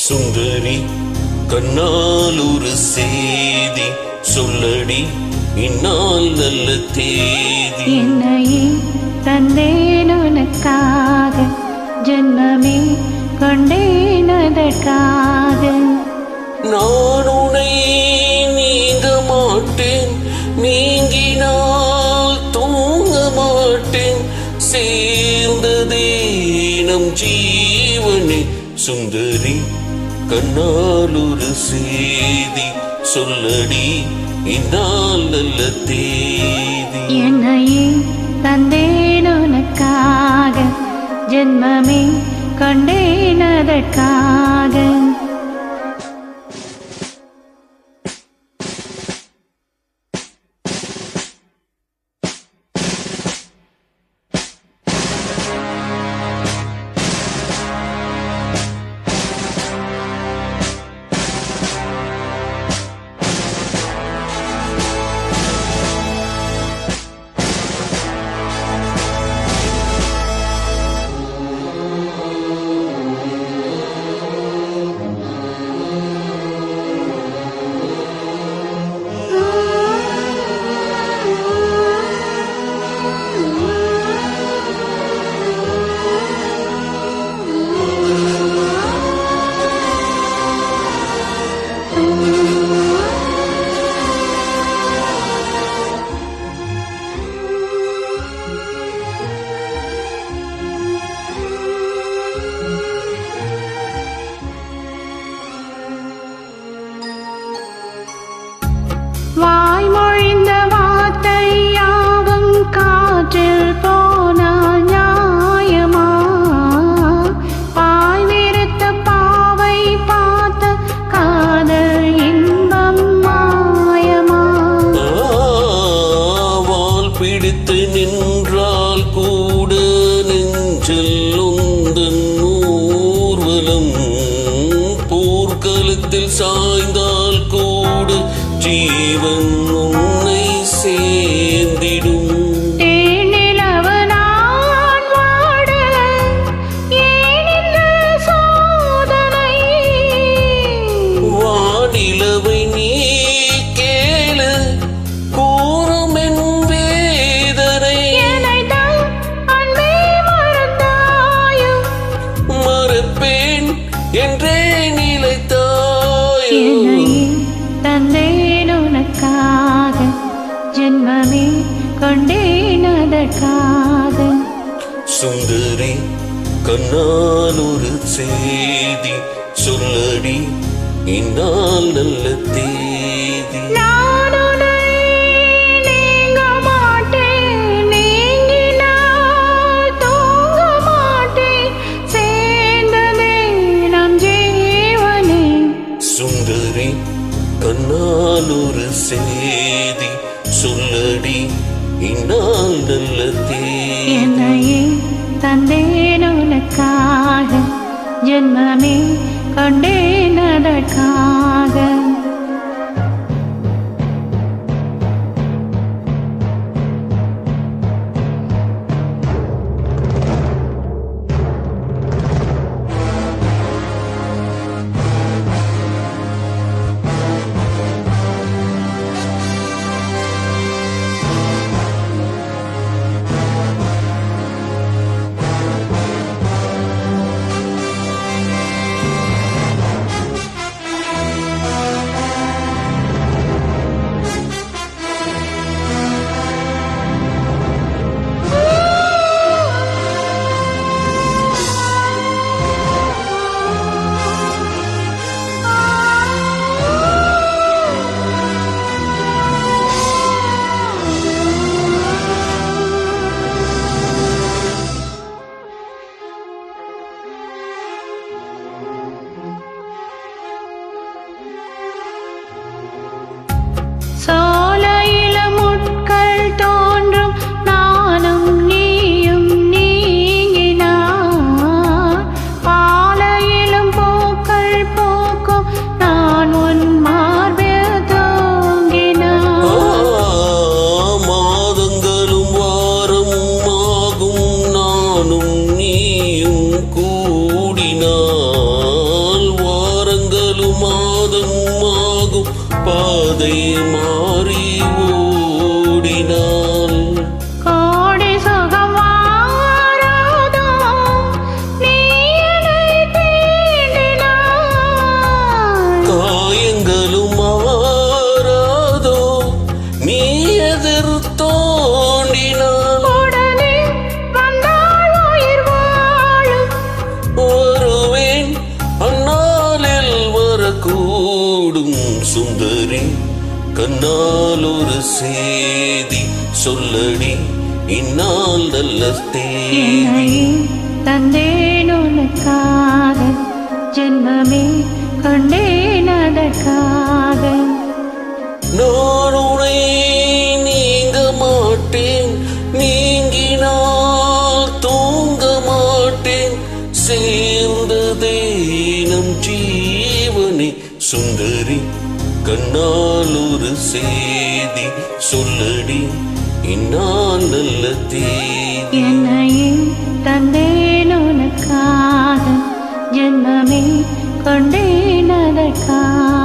சுந்தரி கண்ணால் ஒரு செய்தி சொல்லடி இந்நாள் நல்ல தேதி. என்னையே தந்தேன் உனக்காக, ஜென்மமே கொண்டேன் அதற்காக. நான் உன்னை நீங்க மாட்டேன், நீங்கினால் தூங்க மாட்டேன், சேர்ந்ததே நம் ஜீவனே. சுந்தரி கண்ணால் ஒரு செய்தி சொல்லடி இந்நாள் நல்ல தேதி. என்னையே தந்தேன் உனக்காக, ஜென்மமே கொண்டேன் அதற்காக. வாய்மொழிந்த வார்த்தை யாவும் காற்றில் போனால் நியாயமா? பாய் விருத்த பாவை பார்த்த காதல் இன்பம் மாயமா? வால் பிடித்து நின்றால் கூட நெஞ்சில் உந்தன் ஊர்வலம், போர்க்களத்தில் சாய்ந்தால் கூட ஜீவன் உன்னை சேர்ந்திடும். தேனிலவு நான் வாட ஏன் இந்த சோதனை? வானிலவை நீ கேளு கூறும் என் வேதனை. என்னைத்தான் அன்பே மறந்தாயோ? மறப்பேன் என்றே நிலைத்தாயோ. என்னையே தந்தேன் உனக்காக, ஜென்மமே கொண்டேன் அதற்காக. சுந்தரி கண்ணால் ஒரு செய்தி சொல்லடி இந்நாள் நல்ல தேதி. நான் உன்னை நீங்க மாட்டேன், நீங்கினால் தூங்க மாட்டேன், சேர்ந்ததே நம் ஜீவனே. சுந்தரி கண்ணால் ஒரு செய்தி சொல்லடி இந்நாள் நல்ல தேதி. என்னையே தந்தேன் உனக்காக, ஜென்மமே கொண்டேன் அதற்காக. கூடினால் வார என்னை மாறி ஓடினான். கோடி சுகம் வாராதோ நீ என்னை தீண்டினாய். காயங்களும் மாறாதோ நீ எதிர் தோண்டினான். உடனே வந்தால் உயிர் வாழும். வருவேன் அந்நாளில் வரக்கூடும். சுந்தரி கண்ணால் ஒரு சேதி சொல்லடி இந்நாள் நல்ல தேதி. என்னையே தந்தேன் உனக்காக ஜென்மமே கண்டேன் அதற்காக. நான் உன்னை நீங்க மாட்டேன், நீங்கினால் தூங்க மாட்டேன். சேர்ந்ததே நம் ஜீவனே. சுந்தரி கண்ணால் ஒரு சேதி சொல்லடி இந்நாள் நல்ல தேதி. என்னையே தந்தேன் உனக்காக ஜென்மமே கண்டேன் அதற்காக.